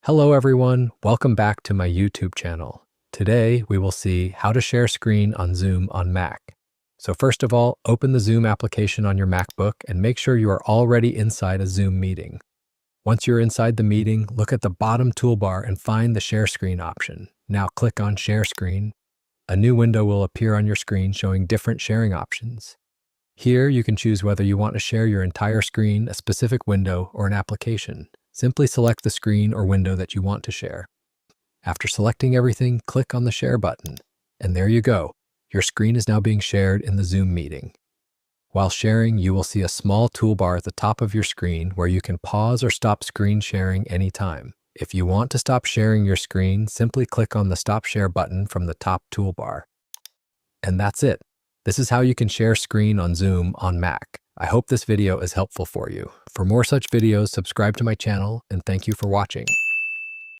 Hello everyone, welcome back to my YouTube channel. Today we will see how to share screen on Zoom on Mac. So first of all, open the Zoom application on your MacBook and make sure you are already inside a Zoom meeting. Once you're inside the meeting, look at the bottom toolbar and find the share screen option. Now click on share screen. A new window will appear on your screen showing different sharing options. Here you can choose whether you want to share your entire screen, a specific window, or an application. Simply select the screen or window that you want to share. After selecting everything, click on the share button. And there you go. Your screen is now being shared in the Zoom meeting. While sharing, you will see a small toolbar at the top of your screen where you can pause or stop screen sharing anytime. If you want to stop sharing your screen, simply click on the Stop Share button from the top toolbar. And that's it. This is how you can share screen on Zoom on Mac. I hope this video is helpful for you. For more such videos, subscribe to my channel, and thank you for watching.